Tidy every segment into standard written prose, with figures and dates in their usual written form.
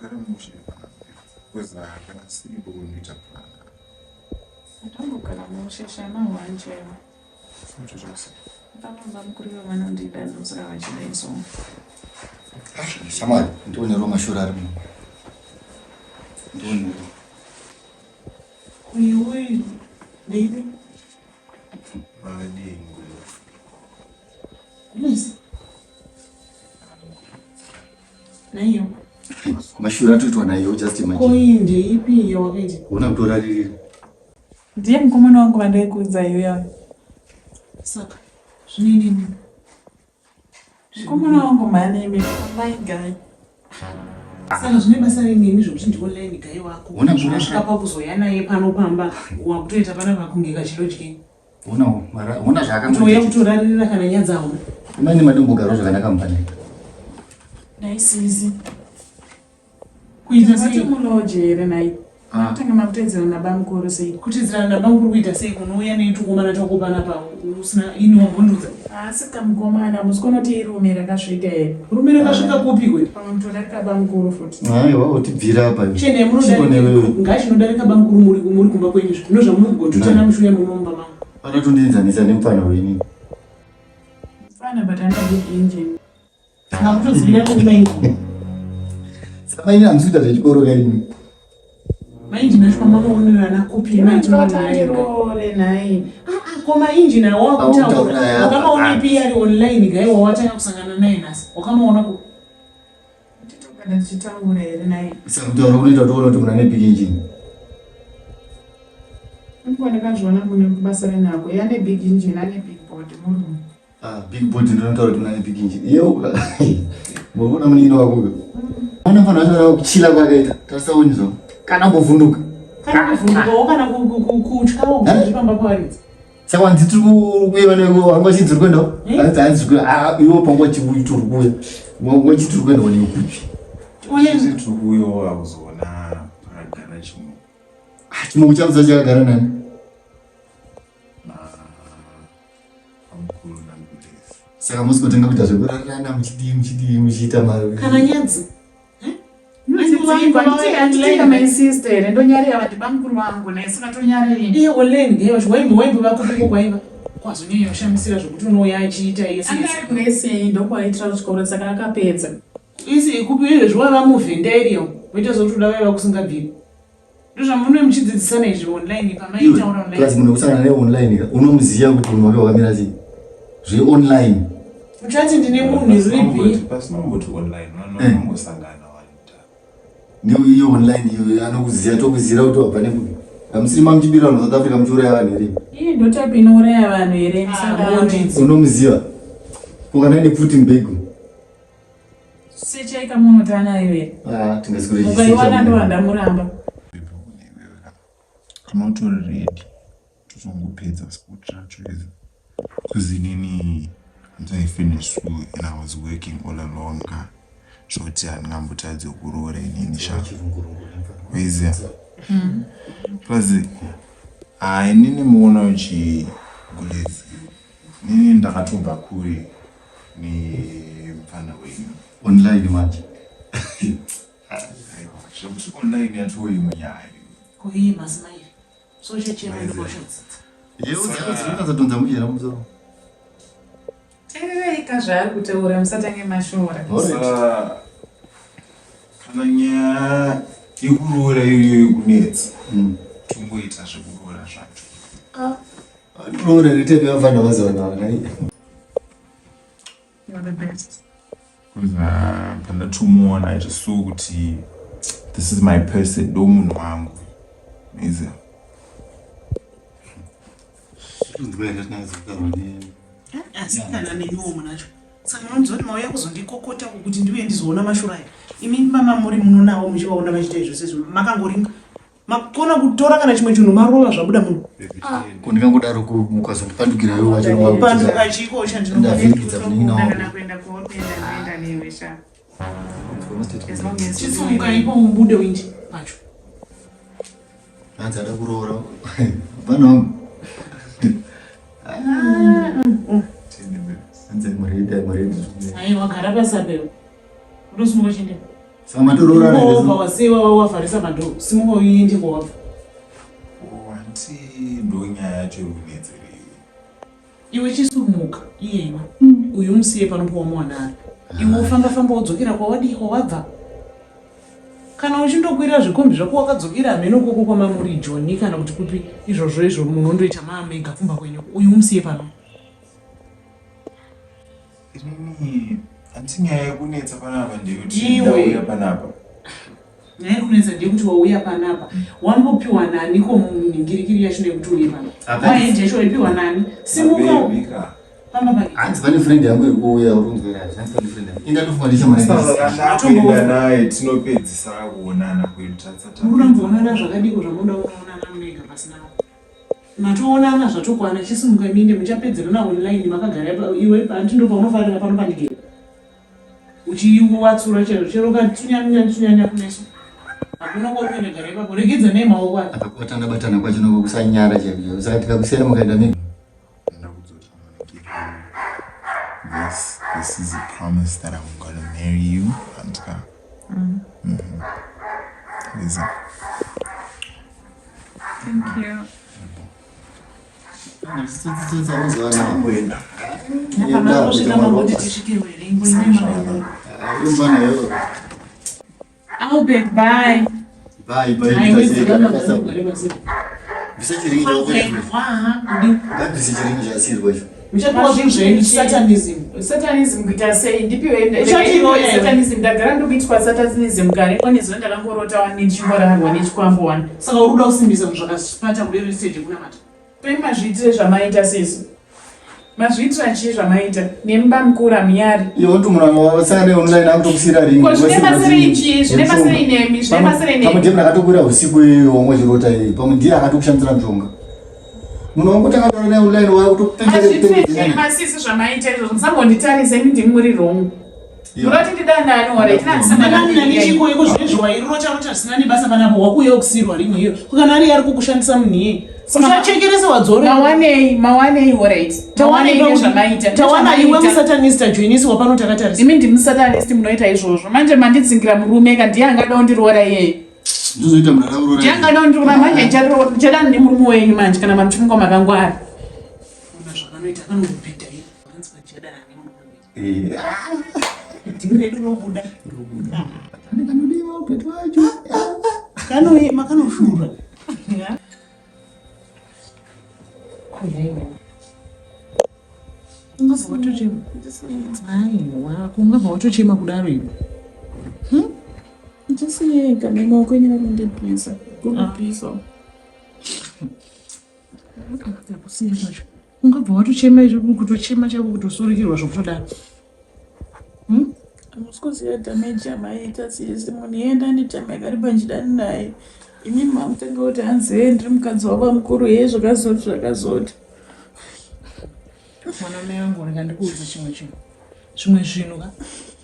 Karamushe kweza kana simbo nitapana. Ndamukana musheshana wanje. Futhi jose. Ndabamba mkuriwa vanondida ndosaka vachidaiso. Samari, ndone Roma shurari mu. Ndone. Uyu baby. Madingo. Yes. Nayo. Mashura tuitwa nayo just imagine. Koinde ipi yawakaiti? Una mtorariri. Ndiye mkomana wangu vandaye kuudza iyoyo. Saka zvinini? Mkomana wangu maneme online guy. Saka zvine basa renini zvokuti ndi online guy wako. Unasvika pakuzoya naye panopamba wakutoita pana pakungeka chiro chike. Una zvakamboita. Uya kutorarira kana nyadzawo. Mane madombogaro zvakanaka mupane. Naisizi. Kuita sei munoje here nayi. Tanga makutedzera nabamukuru sei. Kutedzera nabamukuru kuita sei kunouya neitukomana takopana pa usina ini wambondudza. Asi kamukomana musikonoti irume rakasvika here. Rume rakasvika kupi kwe? Pamutodarika bamukuru futi. Aiwa otibvira apa. Chene munodarika ngachinodarika bamukuru muri kumba kwenyu. Ndozvamuri kugotutana mushuya munomba mangu. Anotondienzanisa nemufana wenyu. Mufana but anda big engine. Ngakutodzivira kumaingi. Saka ine hamsikuita zvechikoro kaini. Mainjini ashuka makaonera nakupi mainjini naye. Koma injini wakutaura. Wakamaona ipi ari online gai wawatanga kusangana naye nasi. Wakamaona ku. Nditokana tichitaura here naye. Saka kutaura unoita kuti kuti muna nebig engine. Ndakazviona mune basa renako. Yane big engine ane big board muri. Big board ndinotaura kuti muna nebig engine. Iyo. Mbona munino wako. Anofana kuchira kuchila kwakaita. Tasaonizwa. Kana kuvhunduka. Kana kutyawo zvipamba pawaridza. Saka nditiri kuuya neko angwachi dziri kuendawo. Hanzi kuya iwo pangwa chibui turi kuya. Mwa chitiri kuenda wani kupi. Oye tiri kuya wakuzoona pakagara chimwe. Chimwe chamuza chakagara nani? Amukuru nangudesi. Saka musikotenga kuita zvekurarana muchiita mari. Kana nyadzi. Ndinga my sister ndonyarira vati bamukuru vangu naye saka tonyarira iye online ngeiva zvaimbo vakupiko kwaiva kwazonyanya kushamisira zvokuti unoya achiita yese angari ndokwaitira kuchikoro saka akapedza isi ikupi izvezvo waiva muvhenderiyo voita zokuti uda vaiva kusingabviri ndozvamunoi muchidzidzisana izvi online pamaitaura online klasi munhu kusangana naye online unomuziva kuti munhu wake wakamira sei zveonline uchati ndine munhu zvipi pasinomboti online vanongosangana iyo online iyo anokuziva tokuzira kuti wabva nekupi hamusiri mamuchibira vanhu South Africa muchiuraya vanhu here ii ndotapi inouraya vanhu here unomuziva ukana nefuti mbegu sechaika munotanayo here ukaiwana ndowandamuramba kana utori ready tozongopedza sport racho izi kuzinini until I finished school and I was working all along zvoti handingambotadzi kuroora inini shavaiziva plus inini muona uchigulezi nini ndakatobva kure nemufana wenyu online manje zvekuti online yatoi munyaya kuii masimairi social chain ukazatonza muchera mumusoro ika zvaari kutaura musatange mashora kana nyaya yekuroora iyoyo kunetsa tongoita zvekuroora zvacho roora ritepe vafana vazavanavana pandatomuona achiso kuti this is my person ndo munhu wangu iziva asi kana neniwo munacho saka munonzwa kuti mauya kuzondikokota kuti ndiuye ndizoona mashura aya imi mama muri munonawo muchivaona vachiita izvose izvo makangori makona kutora kana chimwe chinhu marova zvabuda munhu kundingangodaro mukazondipandukirayo wapanduka chikosha ndinoaakana kuenda kuopenda nevesha chitsunga ipo mubude winji pacho hanzi ada kuroora vanhu hanzi muredi ai wagara pasabeo utosunga chinde Saka matorora nezo wasiwa wafarisa madho simuko yindi kwa wanti ndonya yacho runedzere iwe chisumuka iyema uyu musiye panopuwa mwana iwe ufamba udzokera kwawadiko wabva kana uchindokwira zvikombi zvako wakadzokera hameno koko kwamamuri Joni kana kuti kupi izvozvo munondoita maamega kumba kwenyu uyu musiye pano inini hanti nyaya yekunetsa panapa ndekuti ndauya panapa nyaya yekunetsa ndekuti wauya panapa wambopiwa nani ko muningirikiri yacho nekuti uye panapa waenje yacho ipiwa nani simuka pamba pake hanzi pane friend yangu irikuuya urunzwera hanzi pane friend yangu indandofunga ndichamaenda naye tinopedzisa kuonana kwedu tatsata muramboonana zvakadiko zvamuda kuonana munega pasina matoonana zvatokwana chisimuka minde muchapedzerana online makagara iwe antindo paunofanira pano pandigera uchiwatsura chero katunyanya kuneso hakuna kwaunoenda gara ipapo regedza nemaoko apa kubatana batana kwacho nokusanyara chaizvo saka tikakusiyana mukaenda mega. This is a promise that I'm gonna marry you, Antka. Listen. Thank you. I'll be bye. Bye. Satanism kuita sei ndipiwe satanism ndagara ndokuitwa satanism kare kone zvo ndakangorota wani ndichingorarwa nechikwambo wani saka uruda kusimbisa zvakapata kudero stage kunamata pei mazviitire zvamaita sesu mazviitira chii zvamaita nemba mukura miyari iwo kuti munhu angavasare online akutokusira ringi zvine masirei chii zvine masirei nemi zvine masirei nemi pamwe ndiye munhu akatokwira usiku iyo wamwe chirota iyi pamwe ndiye akatokushandisira mushonga munhu wangotanga naye online wakutomasisi zvamaita izvo musambonditarise imi ndimuri wrong munoti ndidandani wara itinanichikoiko zvinezvowairota zvisina nebasa panapo wakuuya kusirwa rimwe iyo kana ari ari kukushandisa munhu iye uchachekeresa wadzoro mawanei orit tawana iwe musatanista joinisiwa pano takatarisa imi ndimusatanist munoita izvozvo manje mandidzingira murume kandiye angadawo ndiroora iyeye ndozoita munhu ndiangadawo ndiroora manje ndichadani nemurume wenyu manje kana mamuchunga makangwara ona zvakanoita kanongopinda iyo anzwa ndichadana nemurume ndingedurobuda kanodiwa upetu wacho kanoema kanoshura ungabva watochema kudaro iwe ndisiyeka nemaoko enyu arindipisa kunopisa kusiya kwacho ungabva watochema izvo kutochema chako kutosurikirwa zvokutodaro amusikuziya dhameji yamaita sisi munhu yenda nitama yakari panjidani naye imi mamutanga kuti hanzi ndiri mukadzi wava mukuru ye zvakazoti mwana mai wangu ndikandikuudza zvimwe zvinhu ka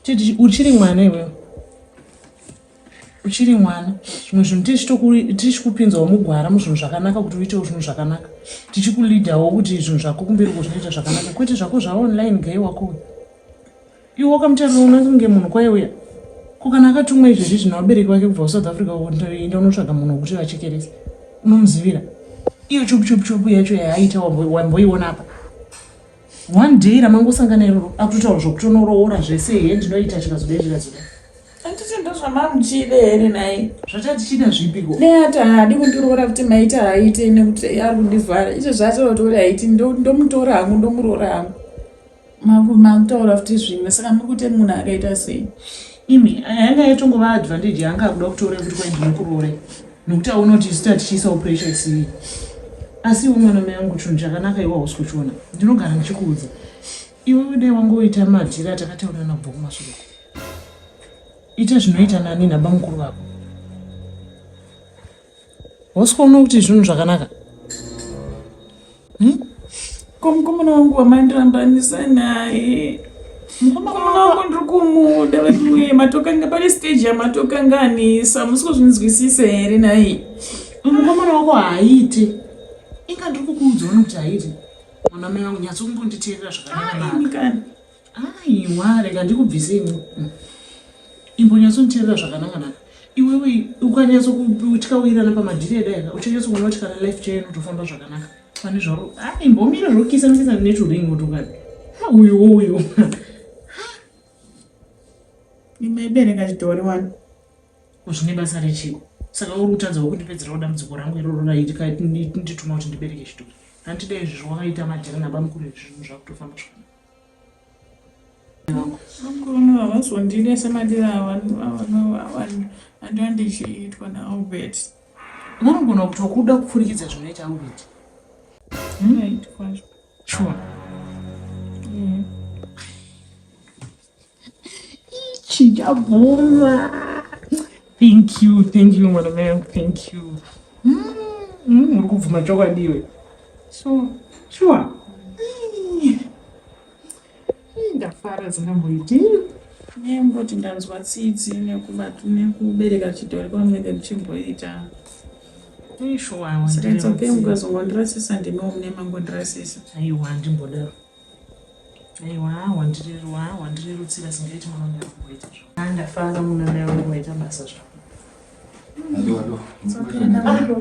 titi uchiri mwana iwewe uchiri mwana zvimwe zvinhu tichikupinzawo mugwara muzvinhu zvakanaka kuti uitewo zvinhu zvakanaka tichikulidhawo kuti zvinhu zvako kumberi kuzvinoita zvakanaka kwete zvako zvaonline gai wako iwe wakamutarira unonge munhu kwaiuya kukana akatumwa izvezvi zvino vabereki vake kubva kuSouth Africa enda unotsvaga munhu wekuti vachekerese unomuzivira iyo chopu yacho yaaita wamboiona apa one day ramangosangana iroro akutotaura zvokutonoroora zvese he ndinoita chikazoda anditi ndo zvamamuchide here naye zvatatichida zvipiko neati haadi kundiroora kuti maita haaite nekuti ari kundivhara izvo zvatotori haiti ndomutora hangu ndomuroora hangu makutaura futi zvimwe saka muri kuti munhu akaita sei imi yanga yatongova advantage yanga akuda kutora kuti kwaindinokuroore nokuti aunoti isu tatichiisa pressure isii asi iwe mwana mai wangu chinhu chakanaka iwe hausi kuchiona ndinogara ndichikuudza iwe udai wangoita madhiri atakataura nabhuku masuku ita zvinoita nani naba mukuru wako hausi kuona kuti zvinhu zvakanaka komukomana wangu wamandirambanisa naye mukomana wangu ndiri kumuda vaiuye matokanga pane stage yamatokanganisa musikuzvinzwisisa here naye mukomana wako haaite inga ndiri kukuudzawo nokuti haiti mwana mai wangu nyatso kungonditeerera zvakanaka aiwa rega ndikubvisei imbonyatsoniteerera zvakanaka iwewe ukanyatso kutyawirana pamadhiredha aka uchanyatso kuona kuti kana life chain utofamba zvakanaka pane zvaro imbomira zvokisa neturing utokati uyu imaibereka chitori wani zvine basa rechiko saka uri kutadzawo kundipedzerawo dambudziko rangu iroro raitika ndituma kuti ndibereke chitori handida izvi zvawakaita majera nabamukuru zvinhu zvakutofamba zvakanaka mukuru havazondinesa madira handiwa ndichiitwa naAlbert vanogona kuti wakuda kupfurikidza zvinoita Albert aitwazvo sure chijabuma thank you mwanamai thank you uri kubvuma chokwadiwe sure ndafara dzingamboiti nemboti ndanzwa tsitsi nekubereka chitori kwamunenge muchimboita saka itsoke mukazongondirasisa ndimewo mune mangondirasisa aiwa ndimbodaro aiwa wandirerutsira singaiti mwanamai wanguita zvo ndafara munamai wangu waita basa zvako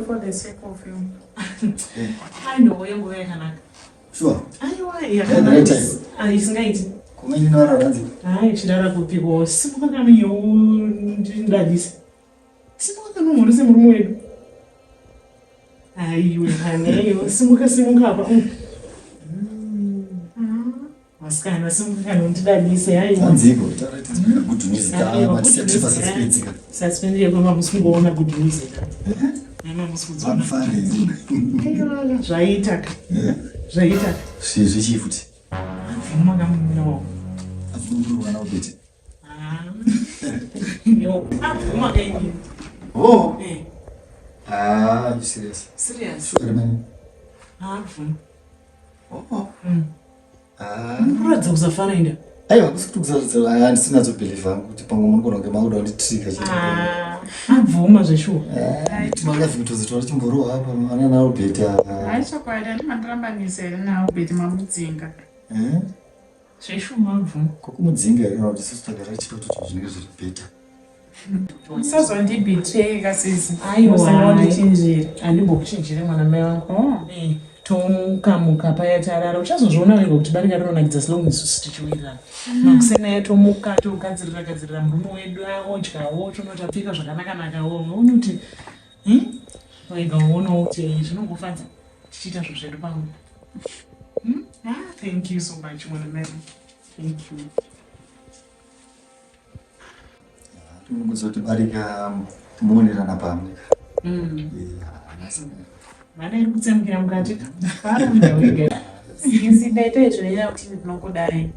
for the sake of you aindowo nguva yakanaka Sure. aiwa isingaiti Kumeni norara nzi. chidara kupiko simuka kamiyo ndadisa simuka kanomhorese murume wedu aiwe haneyo simuka apa masikana simuka kanondidadise aiwa Anziko tarati good news ta matisacrifice suspense. Suspend yekwema musingoona good news ema musikudzona Fine. zvaitaka Zvichifuti. vumakamunawo Avunguru wana ubete. vumakaini Oh. You serious? serious Sure man. vuma Oh. kuratidza kusafana inda Aiwa kusikutukuzarudzira handisina zobheliva kuti pamwe munogona kunge makuda kunditrika chete. abvuma zveshuwa Timanga zvikutozitora chimborowa apa ana naUlbert. aichokwadi handimandirambanisa here naAlbert mamudzinga zveshuwa abvuma Kokumudzinga kana kuti sisi tagara chitoto zvinenge zviri beta. musazondibetray kasisi aiwa ndichinjira handimbokuchinjire mwanamai wangu tomuka paya tarara uchazozviona wega kuti barika rinonakidza slong isusu tichiwirirana makusena yatomuka togadzirira murume wedu odyawo tonotapfeka zvakanakanakawo unoona kuti wega uonawo kuti zvinongofadza tichiita zvo zvedu pamwe thank you so much mwanamai thank you Tinongozoti barika muonerana pamwe. vana iri kutsemukira mukati faramudawega sisi ndaita izvo nenyaya kuti ndinokudai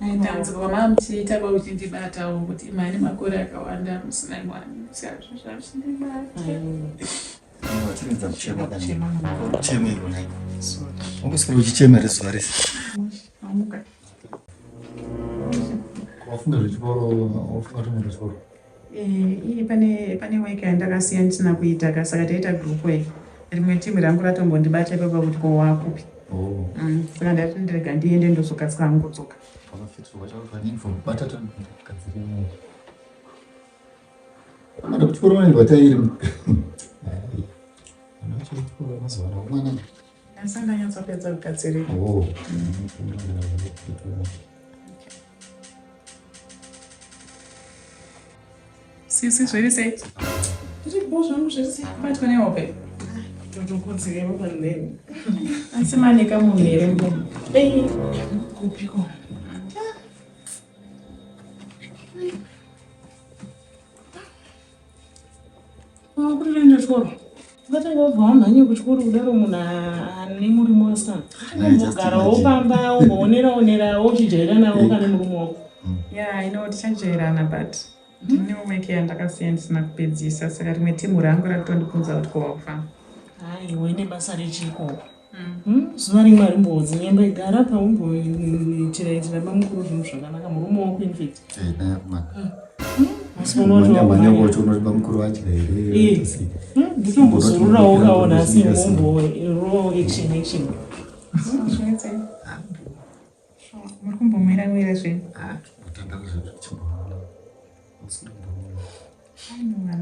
aitambudzika kwamama muchiita kwauchindibatawo kuti mane makore akawanda musina mwana sazvo zvachindibata Tinodza kuchema kani. Kuchema irona. Ungosikira uchichema rezuva rese. amuka Wafunga zvechikoro, wafunga tumwe zvechikoro. iyi pane weki yandakasiya ndisina kuita saka taita group work rimwe timu rangu ratombondibata ipapa kuti kowakupi saka ndati ndirega ndiende ndozokatsika angudzoka Wakafitwa chakufanini for batata kadziri. Amada kuchikoro vane vatairi. Ana chikoro mazuva ano mwana. asi ndanyatsopedza kugadzirira sisi zviri sei tiribo zvangu zviri sei batwa nehope totokodzeka papanene asi maneka munhu here mbunu kupiko kuriraenda chikoro ukatanga wabva wamhanye kuchikoro kudaro munhu ane murume wasikana anombogarawo pamba umbooneraonerawo uchijairanawo kane murume wako ya ino tichajairana but ndinewo weki yandakasiya ndisina kupedzisa saka rimwe timu rangu rakutondibvunza kuti kowakufa aiwe nebasa rechiko zuva rimwe arimbodzi nyemba igara paumboitiraitira bamukuru zvinhu zvakanaka murume wako infect manyangocho unoti bamukuru wacho here nditombozorurawo ukaona asi mombo raw action zvete muri kumbomwira mwira zvenyu kutanga kuzvechimboana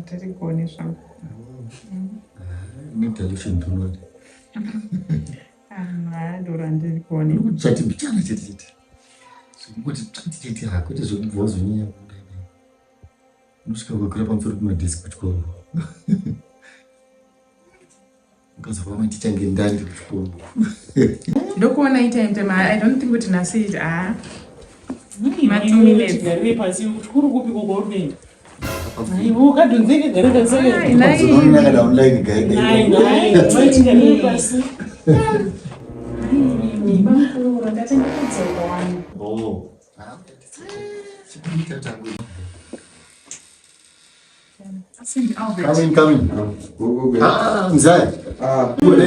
Tiri kuone zvangu. Intelligent tunoti. Dora ndiri kuone. Chati mchana chete. Kuti chati hakuti zvokubvozo nyaya. Nosvika kwakura pamusoro pemadesk kuchikoro. Ukazova maticha ngendani kuchikoro. Ndokuona itaimtema. I don't think kuti nasi it. Matumile gari pasi kuchikoro kupi kokorudeni. Aiwo kadonzeke gari kaseke. Nai. Online guide. Nai. Mati gari pasi. Bangkuru ndatanga kudzeka wani. Oh. Chipita tangu. Coming. Go. Mzee. Kule.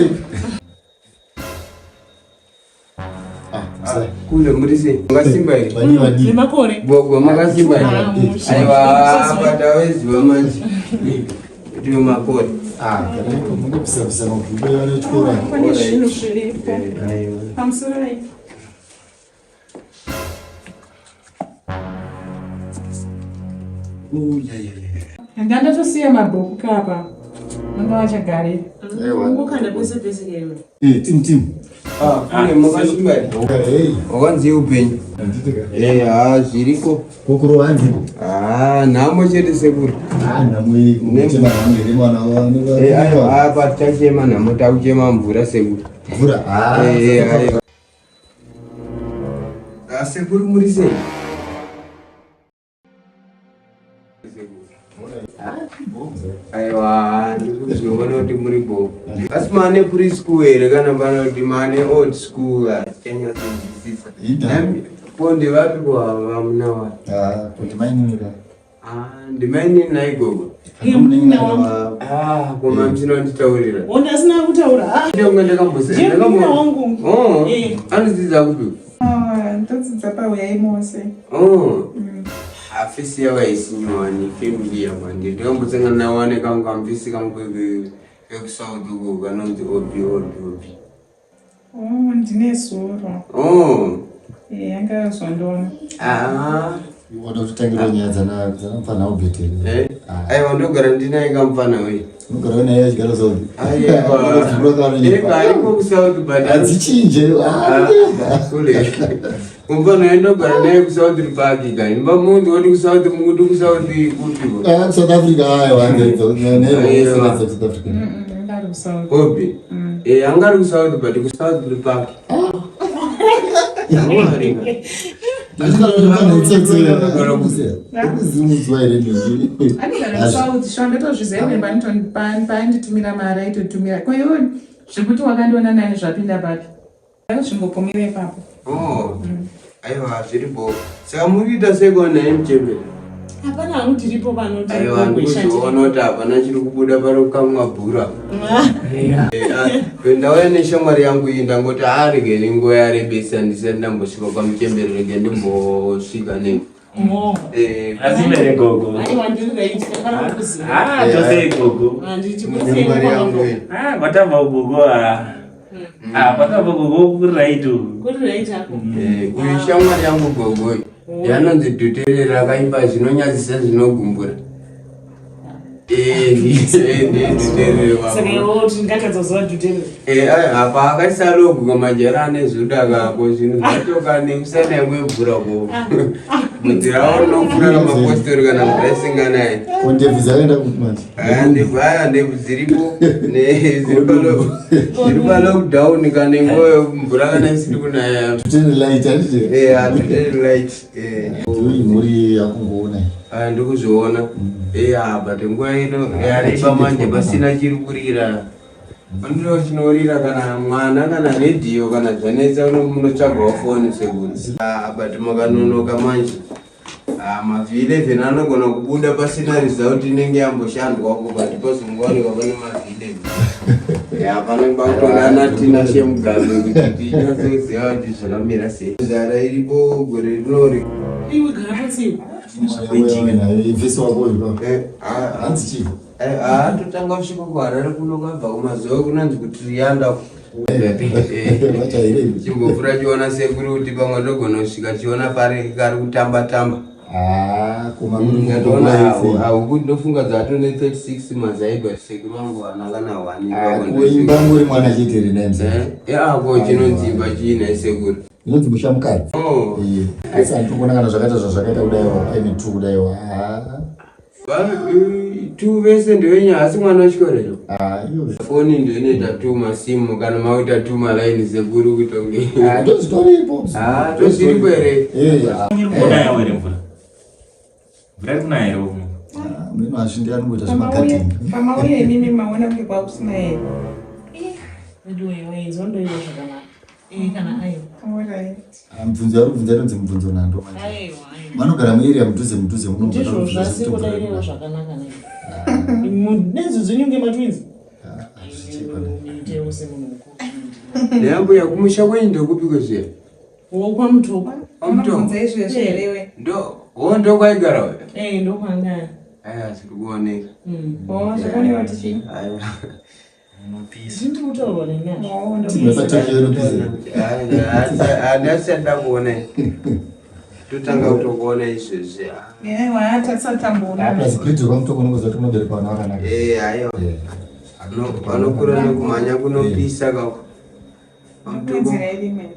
Mzee. Kule murise. Ngasimba ile. Ni makore. Bogo magasimba ile. Aiwa patawezi wamanzi. Ndio makore. Karibu mungu kusafisha mambo yale chukua. Kwani shinu shiripo. Aiwa. Hamsurai. Ndanda tosiya mabhuku kapa. Mundu wachagari. Ngokanda pese kewe. Tim. Kule magasimba ile. Hey. Okanzi upenyu. Nditeka. Zviriko. Kokoro wanzi. Namo chete sekuru. Namwe kuchema ngere mwana wanu. Aiwa patachema namo tauchema mvura sekuru. Mvura. Aiwa. Sekuru murise. Aiwa, ndikuziona kuti muri bo. Asi mane preschool here kana pano kuti mane old school Kenya sindisisa. Ponde vapi kwa mna wa? Kuti mainira. Ndimaini naigogo. Mna wangu. Kwa mtino nditaurira. Onda sina kutaura. Ndio ngende kambose. Mna wangu. Anziza kupi? Ndodzidza pauyayimose. Afisi yawa isinyowani family yamanje ndikambotsenga nawane kamfisi kamkweke ekusauthi uko kanonzi obi. Ndine soro. Yanga zvandona. Wada kutangira nyaya dzanamfana ubheteri. Aiwa ndogara ndinaye kamfana we. Unogara unaye achigara sauthi. Aiwa. Ariko kusauthi but adzichinje. Kule. Umfana ndogara naye kusauthi ripaki kani. Mba mundu woti kusauthi mundu kusauthi kutiwo. South Africa wangedzo. South Africa. Ndari kusauthi. Obi. Angari kusauthi but kusauthi ripaki. Yamuharinga. Panditumira mari aitotumira kwaioni zvekuti wakandiona nani zvapinda papi zvingopomera ipapo. Aiwa zviripo saka muriita sekona imuchembera. Hapana hangu tiripo panoti. Aiwa ndikuzoona kuti hapana chiri kubuda pari kukamwa bhura. Ndauya neshamwari yangu iyi ndangoti arege nenguva yarebesa ndisati ndambosvika pamuchembero rege ndimbosvika nengu. Asimere gogo. Aiwa ndiri right ndakana kuziva. Tose gogo. Shamwari yangu iyi. Watamba gogo pakabva gogo kuri right. Kuri right ako. Uyu shamwari yangu gogo yanonzi dhuterera akaimba zvinonyadzisa zvinogumbura. Saka iwo tingakadzoziva dhuterera. Apa akasalogu kamajara anezuda kako zvinhu zvatoka nemusana yemwemvura ko. Mudzira unofura namapostori kana blessing anaye. Ndebvu dzakaenda kuti manje. Ndebvu dziripo ziri palockdown kana nguva mvura kana isiri kunaya. Light light. Muri yakungoona. Ndikuzviona. But nguva ino yareba manje pasina chiri kurira. Ndiro chinorira kana mwana kana radio kana zvanetsa unotsvagwa foni sekunzi. But makanonoka manje. Mavhi 11 anogona kubuda pasina result inenge yamboshandwako but pozongowanikwa pane mavhi 11. Panenge pakutonana tina shemugabe kuti tinyasoziva kuti zvakamira sei. Zara iripo gore rinori. Iwe gara patsiwo. Vhesi wako hanzi chii? Totanga kusvika kuharare kuno kabva kumazuva kunonzi kuti yanda chimbovhura chiona sekuri kuti pamwe ndogona kusvika chiona pari kari kutamba-tamba. kuma ngatoona au kuti ndofunga dzato ne 36 mazaiba sekuru wangu anakana wani kuimba muri mwana chiti renames ko chinonzimba china sekuru inonzi mushamukadzi asi andikuona kana zvakaita kudaiwa aine tu kudaiwa tu vese ndowenya asi mwana wachikorero foni ndoinoita tu masimu kana mauita tu malaini sekuru kutonge tozvitoripo tozviripo here Mvura kuna here umu. Mino ashindi anoita zvemakatini. Pamauye mimi maona kuti kwakusina here. Ndiwe zondo iyo zvakanaka. Kana ayo. Mubvunzo arikubvunza inonzi mubvunzo nando. Aiwa. Vanogara muiri mudhuze munogara. Ndizvo zvasi kudairewo zvakanaka nei. Nezo zinyonge matwinzi. Ndiyose munhu mukuru. Nyambo yakumusha kwenyu ndokupiko zviya. Wokwa mutoka. Amubvunza izvezvo here. Ndo kwaigara we? Ndo kwanga. Aya sikuoneka. Zvakoniwa tichini. Aya. Zvindi kutaurwa nenyaya. Tinosatokero pisa. Andasenda kuona. Totanga kutokuona izvezvi. Wayatasatambona. Apa security kwamutoko nokuzoti unobereka vana vakanaka. Ayo. Vanokura nekumhanya kunopisa kako. Kwenzera irimwe.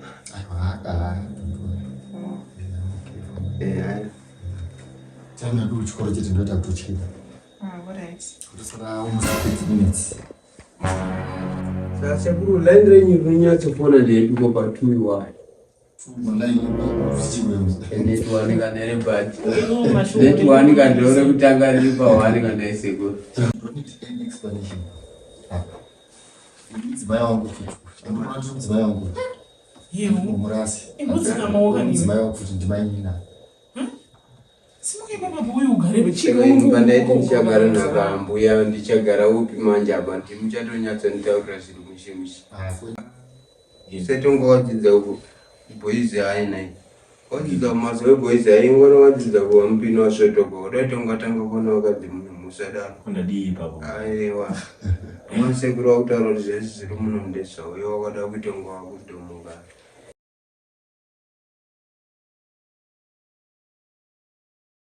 Time yako kuchikoro chete ndoita kutochika. Alright. Kutosara almost 30 minutes. Sasa kuru line renyu rinyatsopona ndeduko patuiwa. Online vichiwewe. Ndetwanika nerebati. Ndetwanika ndore kutanga ripa wanika ndaisekuru. Don't need any explanation. Dzimai wangu futi. Ndinoona kuti dzimai wangu. Yewo. Murasi. Inodzika maoka ni. Dzimai wangu futi ndimai nina. Simuke baba boy ugare bechiko. Bandaiti ndichagara nakambuya ndichagara upi manje apa ndimuchatonyatsa nditaurira zviri mushimishi. Setongo wadzidza uko. Boys aina. Wadzidza mazo boys aingona wadzidza kuwa mpino wasvotoko. Udatonga tanga kuona wakadzi musadaro. Kunda dii papo. Aiwa. Mwasekuru wakutaura kuti zvese zviri muno ndezvawo. Iwe wakada kutonga wakutomuka.